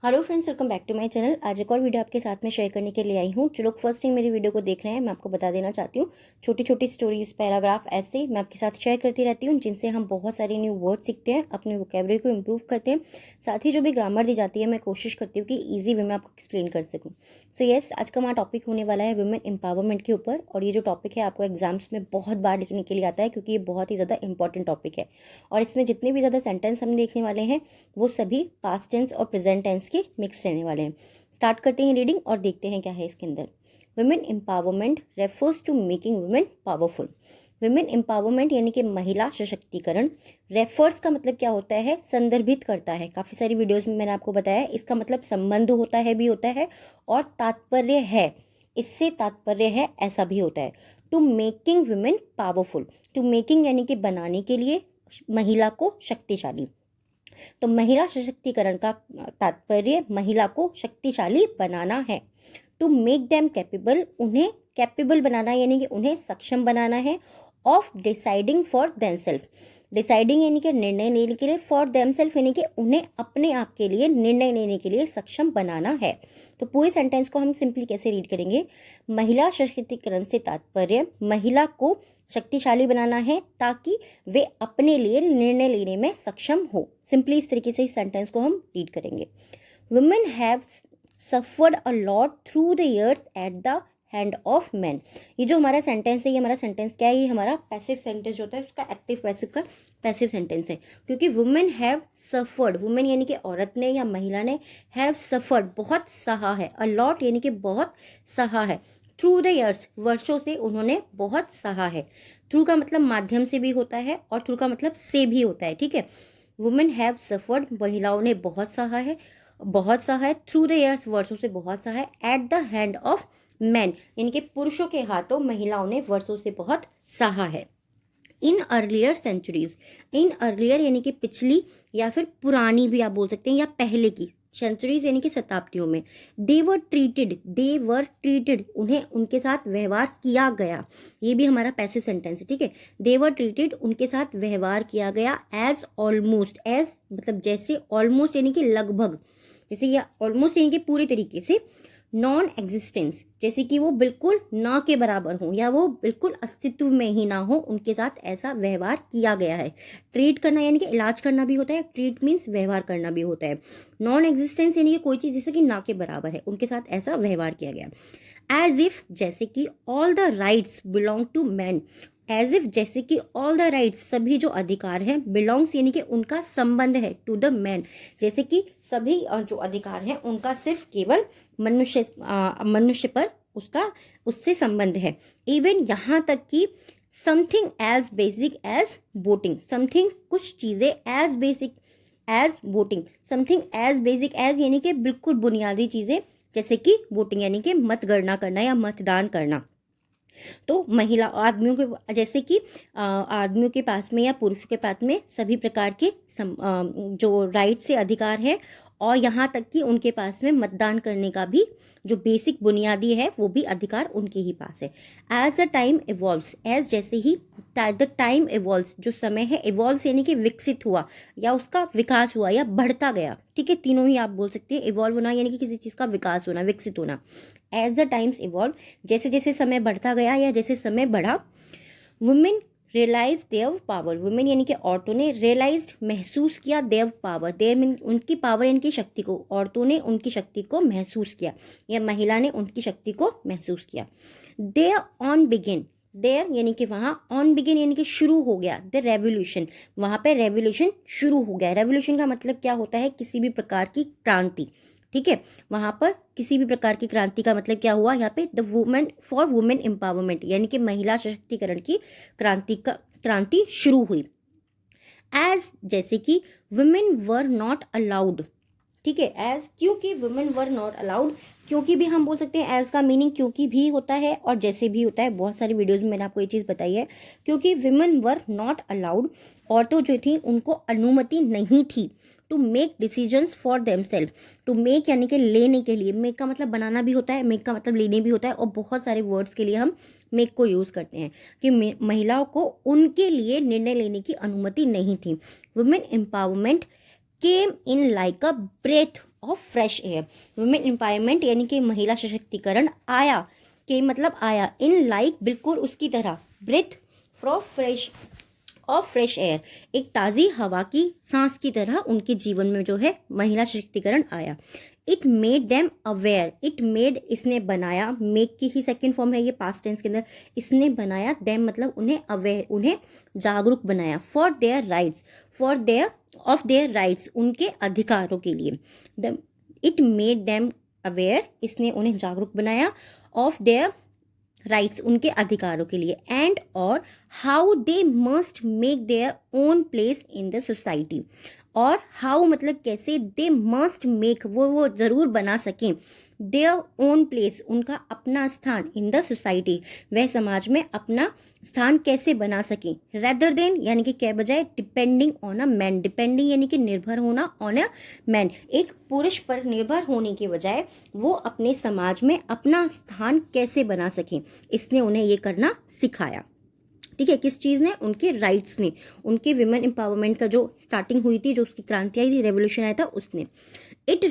Hello friends, welcome back to my channel. आज एक और वीडियो आपके साथ में शेयर करने के लिए आई हूँ। जो लोग फर्स्ट टाइम मेरी वीडियो को देख रहे हैं, मैं आपको बता देना चाहती हूँ, छोटी छोटी स्टोरीज, पैराग्राफ ऐसे मैं आपके साथ शेयर करती रहती हूँ, जिनसे हम बहुत सारे न्यू वर्ड सीखते हैं, अपने वोकेबलरी को इम्प्रूव करते हैं। साथ ही जो भी ग्रामर दी जाती है, मैं कोशिश करती हूँ कि ईजी वे में आपको एक्सप्लेन कर सकूँ। सो येस, आज का हमारा टॉपिक होने वाला है वुमेन एम्पावरमेंट के ऊपर। और ये जो टॉपिक है आपको एग्जाम्स में बहुत बार लिखने के लिए आता है, क्योंकि ये बहुत ही ज़्यादा इंपॉर्टेंट टॉपिक है। और इसमें जितने भी ज़्यादा सेंटेंस हम देखने वाले हैं, वो सभी पास्ट टेंस और प्रेजेंट टेंस के मिक्स रहने वाले हैं। स्टार्ट करते हैं रीडिंग और देखते हैं क्या है इसके अंदर। Women empowerment refers to making women powerful. Women empowerment यानी कि महिला सशक्तिकरण। रेफर्स का मतलब क्या होता है? संदर्भित करता है। काफ़ी सारी वीडियोस में मैंने आपको बताया है, इसका मतलब संबंध होता है, भी होता है, और तात्पर्य है, इससे तात्पर्य है, ऐसा भी होता है। To making women powerful. To making यानी कि बनाने के लिए, महिला को शक्तिशाली। तो महिला सशक्तिकरण का तात्पर्य महिला को शक्तिशाली बनाना है। टू मेक देम कैपेबल, उन्हें कैपेबल बनाना यानी कि उन्हें सक्षम बनाना है। Of deciding for themselves. Deciding यानी कि निर्णय लेने के लिए, फॉर देमसेल्फ यानी कि उन्हें अपने आप के लिए निर्णय लेने के लिए सक्षम बनाना है। तो पूरी सेंटेंस को हम सिंपली कैसे रीड करेंगे? महिला सशक्तिकरण से तात्पर्य महिला को शक्तिशाली बनाना है ताकि वे अपने लिए निर्णय लेने में सक्षम हो। सिंपली इस तरीके से इस सेंटेंस को हम रीड करेंगे। Women have suffered a lot through the years at the hand of man. ये जो हमारा सेंटेंस है, ये हमारा सेंटेंस क्या है? ये हमारा पैसिव सेंटेंस होता है, उसका एक्टिव पैसिव का पैसिव सेंटेंस है। क्योंकि वुमेन हैव सफर्ड, वुमेन यानी कि औरत ने या महिला ने, हैव सफर्ड बहुत सहा है, अ लॉट यानी कि बहुत सहा है, थ्रू द ईयर्स वर्षों से उन्होंने बहुत सहा है। थ्रू का मतलब माध्यम से भी होता है और थ्रू का मतलब से भी होता है, ठीक है। वुमेन हैव सफर्ड, महिलाओं ने बहुत सहा है, बहुत सहा है, थ्रू द ईयर्स वर्षों से बहुत सहा है, at the hand of man यानी कि पुरुषों के हाथों महिलाओं ने वर्षों से बहुत सहा है। In earlier centuries, in earlier यानी कि पिछली या फिर पुरानी भी आप बोल सकते हैं, या पहले की, सेंचुरीज यानी कि शताब्दियों में। दे वर ट्रीटेड, उन्हें उनके साथ व्यवहार किया गया। ये भी हमारा पैसिव सेंटेंस है, ठीक है। दे वर ट्रीटेड, उनके साथ व्यवहार किया गया। एज ऑलमोस्ट, एज मतलब जैसे, ऑलमोस्ट यानी कि लगभग, जैसे या ऑलमोस्ट यानी कि पूरी तरीके से। नॉन एग्जिस्टेंस, जैसे कि वो बिल्कुल ना के बराबर हो या वो बिल्कुल अस्तित्व में ही ना हो, उनके साथ ऐसा व्यवहार किया गया है। ट्रीट करना यानी कि इलाज करना भी होता है, ट्रीट मीन्स व्यवहार करना भी होता है। नॉन एग्जिस्टेंस यानी कि कोई चीज़ जैसे कि ना के बराबर है, उनके साथ ऐसा व्यवहार किया गया। एज इफ, जैसे कि all the rights belong to man. As if जैसे कि ऑल द राइट्स, सभी जो अधिकार हैं, बिलोंग्स यानी कि उनका संबंध है, टू द मैन, जैसे कि सभी जो अधिकार हैं उनका सिर्फ केवल मनुष्य पर उसका उससे संबंध है। इवन यहाँ तक कि something as basic as voting, something कुछ चीज़ें, as basic as voting, something as basic as यानी कि बिल्कुल बुनियादी चीज़ें, जैसे कि वोटिंग यानी कि मतगणना करना या मतदान करना। तो महिला आदमियों के, जैसे कि आदमियों के पास में या पुरुषों के पास में सभी प्रकार के जो राइट से अधिकार है, और यहाँ तक कि उनके पास में मतदान करने का भी जो बेसिक बुनियादी है वो भी अधिकार उनके ही पास है। As the time evolves, as जैसे ही द टाइम इवॉल्व्स, जो समय है, इवॉल्व्स यानी कि विकसित हुआ या उसका विकास हुआ या बढ़ता गया, ठीक है। तीनों ही आप बोल सकते हैं। इवॉल्व होना यानी कि किसी चीज़ का विकास होना, विकसित होना। एज द टाइम्स इवॉल्व, जैसे जैसे समय बढ़ता गया या जैसे समय बढ़ा। वुमेन रियलाइज देव पावर, वुमेन यानी कि औरतों ने, रियलाइज्ड महसूस किया, देव पावर, देव मीन उनकी पावर यानी कि शक्ति को, औरतों ने उनकी शक्ति को महसूस किया या महिला ने उनकी शक्ति को महसूस किया। देयर ऑन बिगिन, देयर यानी कि वहाँ, ऑन बिगिन यानी कि शुरू हो गया, द रेवोल्यूशन, वहाँ पे रेवोल्यूशन शुरू हो गया। रेवोल्यूशन का मतलब क्या होता है? किसी भी प्रकार की क्रांति, ठीक है। वहाँ पर किसी भी प्रकार की क्रांति का मतलब क्या हुआ? यहाँ पे the women for women empowerment यानी कि महिला सशक्तिकरण की क्रांति शुरू हुई। एज जैसे कि वुमेन वर नॉट अलाउड, ठीक है। एज क्योंकि वुमेन वर नॉट अलाउड, क्योंकि भी हम बोल सकते हैं। एज का मीनिंग क्योंकि भी होता है और जैसे भी होता है, बहुत सारी वीडियोस में मैंने आपको ये चीज़ बताई है। क्योंकि वुमेन वर नॉट अलाउड, औरतों जो थी उनको अनुमति नहीं थी, to make decisions for themselves. To make यानी कि लेने के लिए, मेक का मतलब बनाना भी होता है, मेक का मतलब लेने भी होता है, और बहुत सारे वर्ड्स के लिए हम मेक को यूज़ करते हैं कि महिलाओं को उनके लिए निर्णय लेने की अनुमति नहीं थी। Women empowerment came in like a breath of fresh air. Women empowerment यानी कि महिला सशक्तिकरण आया, के मतलब आया, इन लाइक बिल्कुल उसकी तरह, breath from fresh of fresh air, एक ताज़ी हवा की सांस की तरह उनके जीवन में जो है महिला सशक्तिकरण आया। It made them aware, it made इसने बनाया, मेक की ही सेकेंड फॉर्म है ये पास्ट टेंस के अंदर, इसने बनाया, देम मतलब उन्हें अवेयर, उन्हें जागरूक बनाया, for their rights, for their of their rights, उनके अधिकारों के लिए। इट मेड देम अवेयर, इसने उन्हें जागरूक बनाया, ऑफ देयर राइट्स, उनके अधिकारों के लिए, एंड और how they must make their own place in the society, और हाउ मतलब कैसे, दे मस्ट मेक वो ज़रूर बना सकें, देयर ओन प्लेस उनका अपना स्थान, इन द सोसाइटी वह समाज में अपना स्थान कैसे बना सकें, रेदर देन यानी कि क्या बजाय, depending on a man, depending यानी कि निर्भर होना, ऑन अ मैन एक पुरुष पर निर्भर होने के बजाय वो अपने समाज में अपना स्थान कैसे बना सकें, इसने उन्हें ये करना सिखाया। ठीक है, किस चीज़ ने, उनके राइट्स ने, उनके विमेन एम्पावरमेंट का जो स्टार्टिंग हुई थी, जो उसकी क्रांति आई थी, रेवोल्यूशन आया था उसने। It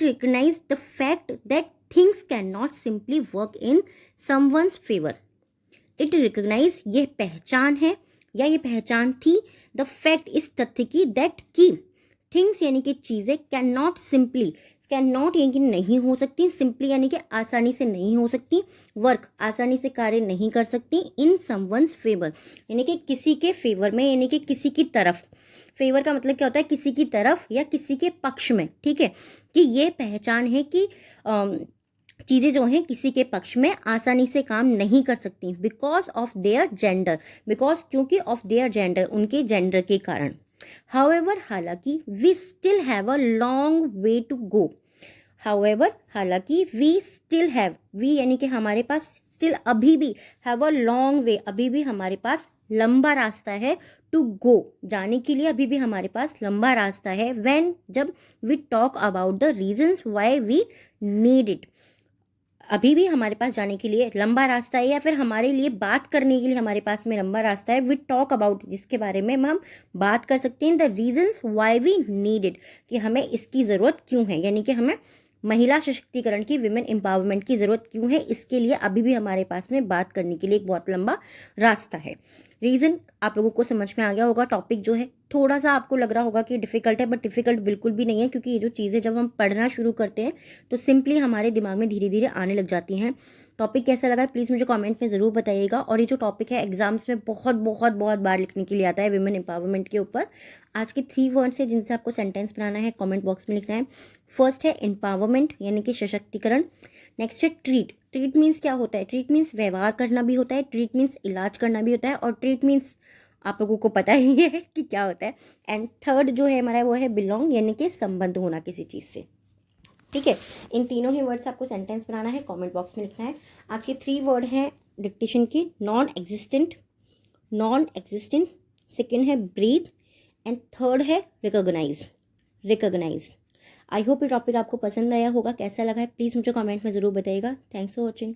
recognize the fact that things can not simply work in someone's favour. It recognize ये पहचान है या ये पहचान थी, द फैक्ट इस तथ्य की, दैट की थिंग्स यानी कि चीज़ें, can not simply, can not यानी कि नहीं हो सकती, सिंपली यानी कि आसानी से नहीं हो सकती, वर्क आसानी से कार्य नहीं कर सकती, इन समवन्स फेवर यानी कि किसी के फेवर में, यानी कि किसी की तरफ, फेवर का मतलब क्या होता है, किसी की तरफ या किसी के पक्ष में। ठीक है, कि ये पहचान है कि चीज़ें जो हैं किसी के पक्ष में आसानी से काम नहीं कर सकती, because of their gender, because क्योंकि ऑफ देयर जेंडर, उनके जेंडर के कारण। हाउएवर हालांकि, we still have a long way to go, however हालांकि, वी स्टिल हैव, वी यानी कि हमारे पास, स्टिल अभी भी, हैव अ लॉन्ग वे अभी भी हमारे पास लंबा रास्ता है, टू गो जाने के लिए अभी भी हमारे पास लंबा रास्ता है, व्हेन जब we talk about the reasons why we need it, अभी भी हमारे पास जाने के लिए लंबा रास्ता है, या फिर हमारे लिए बात करने के लिए हमारे पास में लंबा रास्ता है, वी टॉक अबाउट जिसके बारे में हम बात कर सकते हैं, the reasons why we need it, कि हमें इसकी ज़रूरत क्यों है, यानी कि हमें महिला सशक्तिकरण की, विमेन एम्पावरमेंट की ज़रूरत क्यों है, इसके लिए अभी भी हमारे पास में बात करने के लिए एक बहुत लंबा रास्ता है। रीज़न आप लोगों को समझ में आ गया होगा। टॉपिक जो है थोड़ा सा आपको लग रहा होगा कि डिफ़िकल्ट है, बट डिफ़िकल्ट बिल्कुल भी नहीं है, क्योंकि ये जो चीज़ें जब हम पढ़ना शुरू करते हैं तो सिंपली हमारे दिमाग में धीरे धीरे आने लग जाती हैं। टॉपिक कैसा लगा प्लीज़ मुझे कमेंट में ज़रूर बताइएगा। और ये जो टॉपिक है एग्जाम्स में बहुत बहुत बहुत बार लिखने के लिए आता है, विमेन एम्पावरमेंट के ऊपर। आज के 3 वर्ड्स है जिनसे आपको सेंटेंस बनाना है, कमेंट बॉक्स में लिखना है। फर्स्ट है एम्पावरमेंट यानी कि सशक्तिकरण। नेक्स्ट है ट्रीट। ट्रीट मीन्स क्या होता है, ट्रीट मीन्स व्यवहार करना भी होता है, ट्रीट मीन्स इलाज करना भी होता है, और ट्रीट मीन्स आप लोगों को पता ही है कि क्या होता है। एंड थर्ड जो है हमारा वो है बिलोंग यानी कि संबंध होना किसी चीज़ से। ठीक है, इन तीनों ही वर्ड से आपको सेंटेंस बनाना है, कमेंट बॉक्स में लिखना है। आज के 3 वर्ड हैं डिक्टेशन की, non existent, non existent, second है ब्रीथ, एंड थर्ड है रिकॉग्नाइज, रिकॉग्नाइज। आई होप ये टॉपिक आपको पसंद आया होगा। कैसा लगा है प्लीज़ मुझे कमेंट में ज़रूर बताइएगा। Thanks for watching.